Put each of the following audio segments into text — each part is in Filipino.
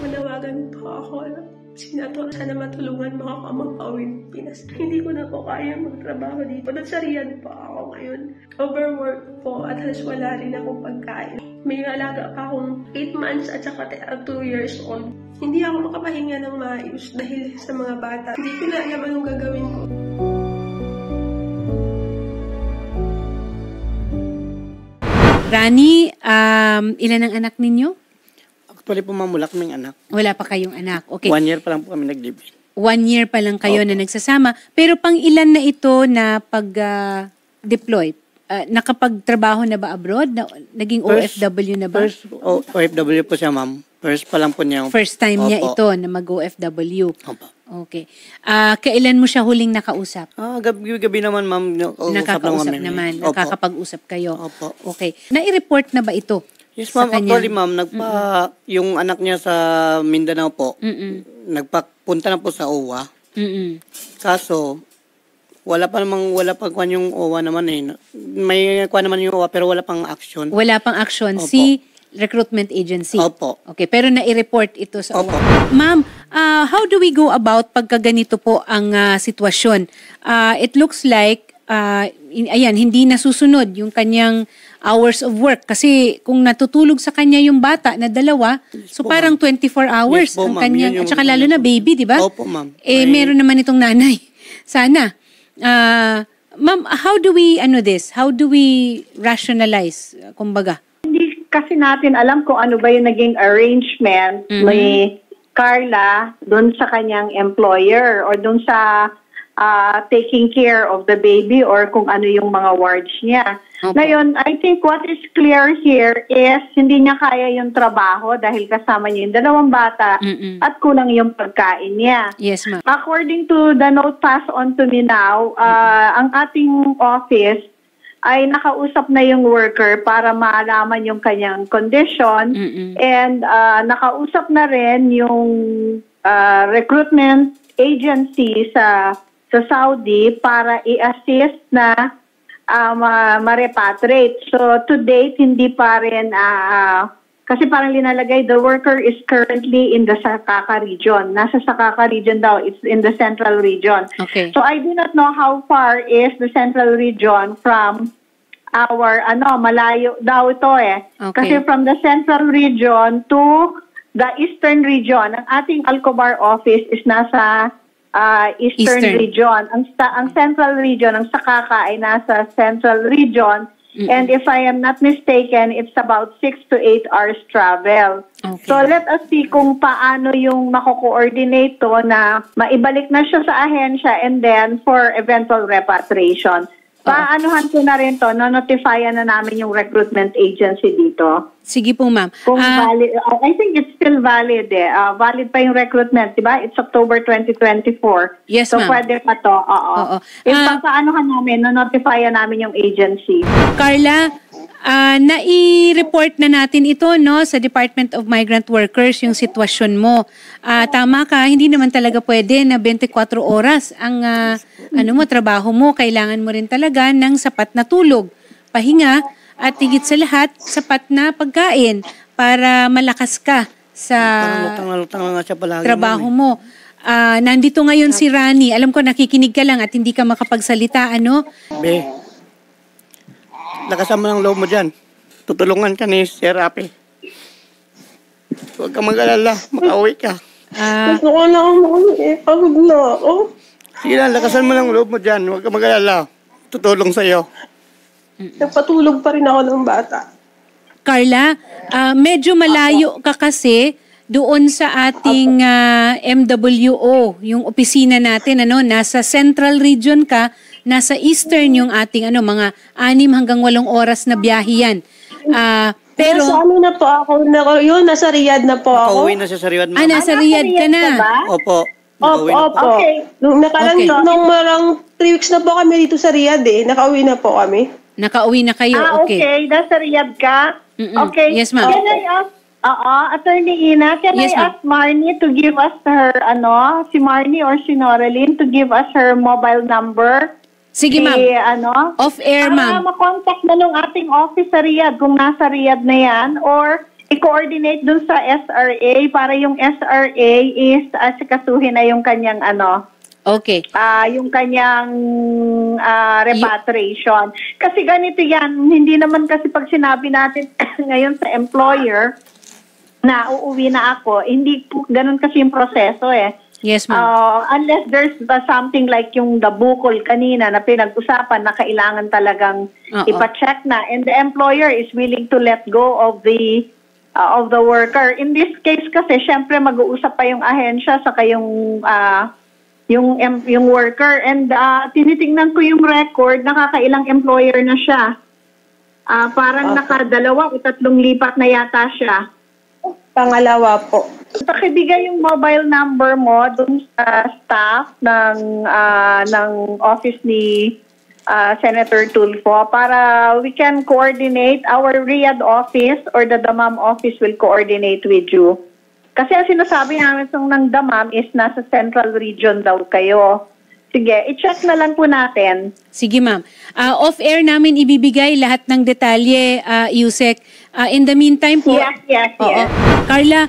Nanawagan po ako. Senator, sana matulungan mo ako makauwi ng Pinas. Hindi ko na po kaya magtrabaho dito. Nasa Riyadh po ako ngayon. Overwork po at halos wala rin akong pagkain. May alaga pa akong 8 months at saka 2 years old. Hindi ako makapahinga ng maayos dahil sa mga bata. Hindi ko na alam anong gagawin ko. Rani, ilan ang anak ninyo? Actually po, ma'am, wala kaming anak. Wala pa kayong anak. Okay. 1 year pa lang po kami nag-live-in. 1 year pa lang kayo na nagsasama. Pero pang ilan na ito na pag-deploy? Nakapagtrabaho na ba abroad? Naging OFW na ba? First OFW po siya, ma'am. First pa lang po niya. First time niya ito na mag-OFW. Opo. Okay. Kailan mo siya huling nakausap? Gabi naman, ma'am. Nakakausap naman. Opo. Nakakapag-usap kayo. Opo. Okay. Na-report na ba ito? Yes, ma'am. Actually, ma'am, yung anak niya sa Mindanao po, nagpapunta na po sa OWA. Kaso, wala pa kwan yung OWA naman eh. May kwan naman yung OWA pero wala pang action. Wala pang action. Opo. Si recruitment agency. Opo. Okay, pero na-report ito sa Opo. OWA. Ma'am, how do we go about pagka ganito po ang sitwasyon? It looks like, ayan, hindi nasusunod yung kanyang hours of work. Kasi kung natutulog sa kanya yung bata na 2, so parang 24 hours Yes po, ang ma'am. kanyang, Yun yung at saka lalo na baby, di ba? Opo, ma'am. Meron naman itong nanay. Sana. Ma'am, how do we, how do we rationalize, kumbaga? Hindi kasi natin alam kung ano ba yung naging arrangement ni Carla doon sa kanyang employer or doon sa taking care of the baby or kung ano yung mga wards niya. Okay. Ngayon, I think what is clear here is hindi niya kaya yung trabaho dahil kasama niya yung 2 bata at kulang yung pagkain niya. Yes, ma'am. According to the note passed on to me now, ang ating office ay nakausap na yung worker para malaman yung kanyang condition and nakausap na rin yung recruitment agency sa Saudi para i-assist na ma-repatriate. So to date, hindi pa rin kasi parang linalagay, the worker is currently in the Sakaka region. Nasa Sakaka region daw, it's in the central region. Okay. So I do not know how far is the central region from our, malayo daw ito eh. Okay. Kasi from the central region to the eastern region, ang ating Alcobar office is nasa eastern region. Ang central region, ang Sakaka ay nasa central region. And if I am not mistaken, it's about 6 to 8 hours travel. Okay. So let us see kung paano yung mako-coordinate to na maibalik na siya sa ahensya and then for eventual repatriation. Paanohan ko na rin to, notifyan na namin yung recruitment agency dito. Sige po, ma'am. Kung valid, I think it's still valid eh. Valid pa yung recruitment, di ba? It's October 2024. Yes, so ma'am. pwede pa to. Oo. Paanohan namin, notifyan namin yung agency. Carla, nai-report na natin ito sa Department of Migrant Workers yung sitwasyon mo. Tama ka, hindi naman talaga pwede na 24 oras ang trabaho mo. Kailangan mo rin talaga ng sapat na tulog, pahinga, at higit sa lahat, sapat na pagkain para malakas ka sa Lutang na siya palagi, trabaho mo. Nandito ngayon si Rani. Alam ko nakikinig ka lang at hindi ka makapagsalita, Be, lakasan mo ng loob mo dyan. Tutulungan ka ni Sir Rapi. Huwag ka mag-alala, makauwi ka. Gusto ko na ako pagod na ako. Sige lang, lakasan mo ng loob mo dyan. Huwag ka mag-alala. Tutulong sa'yo. Nagpatulog pa rin ako ng bata. Carla, medyo malayo ka kasi doon sa ating MWO, yung opisina natin, nasa central region ka, nasa eastern yung ating mga 6 hanggang 8 oras na biyahe yan. Pero nasa na po ako, nasa Riyadh na po ako. Makauwi na siya sa Riyadh. nasa Riyadh ka na. Opo. Opo. Okay. Nung marang 3 weeks na po kami dito sa Riyadh nakauwi na po kami. Nakauwi na kayo, okay. Nasa Riyadh ka? Okay. Yes, ma'am. Can I ask, Attorney Ina, can I ask Marnie to give us her, si Marnie or si Noraline to give us her mobile number? Sige, ma'am. Off-air, ma'am. Para makontak na nung ating office sa Riyadh, kung nasa Riyadh na yan, or i-coordinate dun sa SRA para yung SRA is asikasuhin na yung kanyang Okay. yung kanyang repatriation. Kasi ganito yan, hindi naman kasi pag sinabi natin ngayon sa employer na uuwi na ako, hindi po ganun kasi yung proseso eh. Yes, ma'am. Unless there's something like yung the bukol kanina na pinag-usapan na kailangan talagang ipa-check na, and the employer is willing to let go of the worker. In this case kasi, syempre mag-uusap pa yung ahensya saka yung worker, and tinitingnan ko yung record, nakakailang employer na siya. Parang nakadalawa o 3 lipat na yata siya. Pangalawa po. Pakibigay yung mobile number mo dun sa staff ng office ni Senator Tulfo para we can coordinate. Our Riyadh office or the Dammam office will coordinate with you. Kasi ang sinasabi namin ng Dammam is nasa Central Region daw kayo. Sige, i-check na lang po natin. Sige, ma'am. Off-air namin ibibigay lahat ng detalye, Yusek. In the meantime po... Yes. Carla,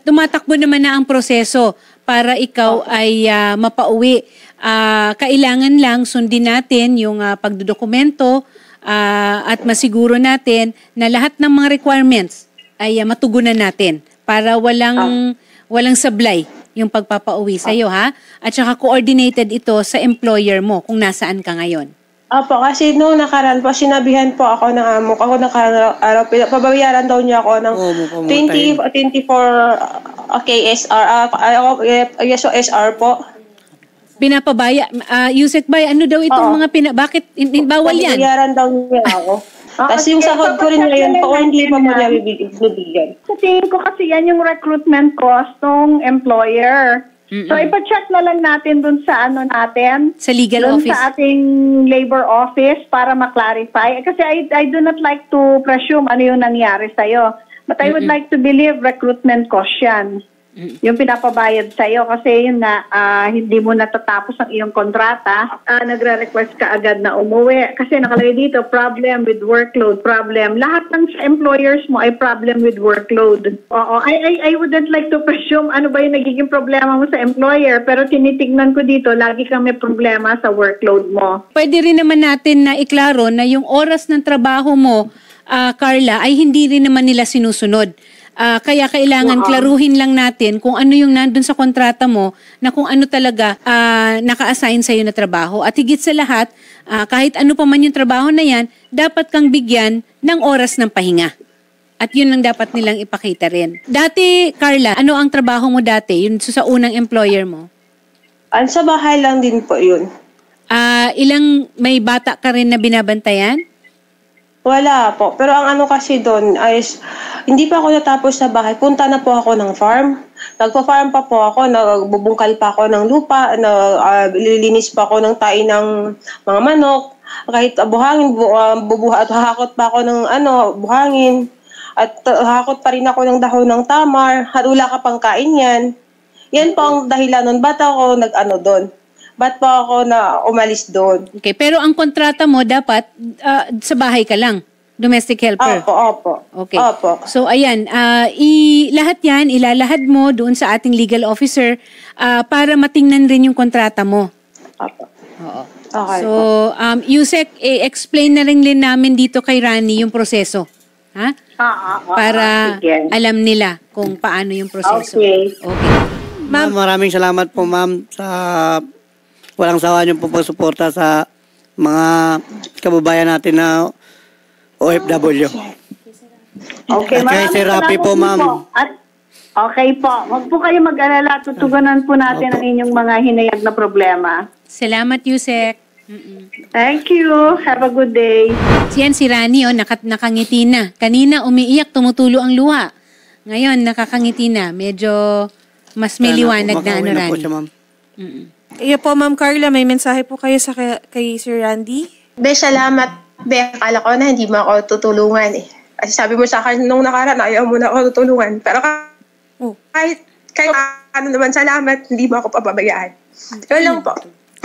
tumatakbo naman na ang proseso para ikaw ay mapauwi. Kailangan lang sundin natin yung pagdodokumento at masiguro natin na lahat ng mga requirements ay matugunan natin para walang sablay yung pagpapauwi sa iyo, ha? At saka coordinated ito sa employer mo kung nasaan ka ngayon. Opo, kasi nung nakaraan po, sinabihan po ako ng amo ko, pabayaran daw niya ako ng 24 SR po. Pinapabaya, Yusek Bay, ano daw itong mga bakit bawal yan? Pabayaran daw niya ako. Tapos yung sahod ko rin ngayon po, hindi pa mo niya bibigyan. Sa tingin ko kasi yan yung recruitment cost ng employer. So ipa-check na lang natin dun sa natin. Sa legal dun office. Sa ating labor office para ma-clarify. Kasi I do not like to presume ano yung nangyari sa'yo. But I would like to believe recruitment cost yan. Yung pinapabayad sa'yo kasi yun na hindi mo natatapos ang iyong kontrata, nagre-request ka agad na umuwi. Kasi nakalagay dito, problem with workload, problem. Lahat ng employers mo ay problem with workload. Oo, I wouldn't like to presume ano ba yung nagiging problema mo sa employer, pero tinitignan ko dito, lagi kang may problema sa workload mo. Pwede rin naman natin na iklaro na yung oras ng trabaho mo, Carla, ay hindi rin naman nila sinusunod. Kaya kailangan klaruhin lang natin kung ano yung nandun sa kontrata mo na kung ano talaga naka-assign sa'yo na trabaho. At higit sa lahat, kahit ano pa man yung trabaho na yan, dapat kang bigyan ng oras ng pahinga. At yun ang dapat nilang ipakita rin. Dati, Carla, ano ang trabaho mo dati? Yun sa unang employer mo? Sa bahay lang din po yun. May bata ka rin na binabantayan? Wala po. Pero ang kasi doon ay hindi pa ako natapos sa bahay. Punta na po ako ng farm. Nagpa-farm pa po ako. Nagbubungkal pa ako ng lupa. Lilinis pa ako ng tae ng mga manok. Kahit buhangin, at hahakot pa ako ng buhangin. At hahakot pa rin ako ng dahon ng tamar. At wala ka pang kain yan. Yan po ang dahilan nun. Ba't ako doon? Ba't pa ako na umalis doon? Okay, pero ang kontrata mo dapat sa bahay ka lang, domestic helper. Opo. Okay. Opo. So ayan, lahat yan, ilalahad mo doon sa ating legal officer para matingnan rin yung kontrata mo. Opo. Oo. Okay. So, Yusek, explain na rin namin dito kay Rani yung proseso. Ha? Para alam nila kung paano yung proseso. Okay. Ma'am, maraming salamat po, ma'am, sa walang sawa niyo po pagsuporta sa mga kababayan natin na OFW. Okay, at kay Sir Rapi po, ma'am. Okay po. Huwag po kayo mag-alala. Tutugunan po natin ang inyong mga hinayag na problema. Salamat, Yusek. Thank you. Have a good day. Si Rani, nakangiti na. Kanina umiiyak, tumutulo ang luha. Ngayon, nakakangiti na. Medyo mas may liwanag na Rani. Po siya, ma'am. Iyo po, Ma'am Carla, may mensahe po kayo kay Sir Randy? Salamat. Akala ko na hindi mo ako tutulungan eh. Kasi sabi mo sa akin nung nakaraan, ayaw mo na ako tutulungan. Pero kahit ano naman, salamat, hindi mo ako pababayaan. Yun lang po.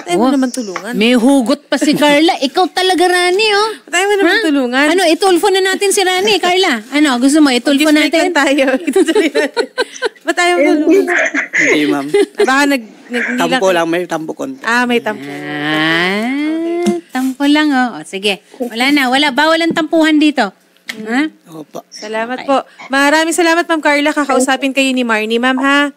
Tayo mo naman tulungan. May hugot pa si Carla. Ikaw talaga, Rani, oh. Tayo mo naman tulungan. Ano, itulfo na natin si Rani, Carla. Ano, gusto mo, itulfo natin? Tayo. Itutuloy natin. Ba't tayo mo tulungan? Hindi, ma'am. Baka Tampo lang, may tampo konti. may tampo. Tampo lang, oh. O, sige. Wala na, bawal ang tampuhan dito. Ha? Opo. Salamat po. Maraming salamat, Ma'am Carla. Kakausapin kayo ni Marnie, ma'am, ha?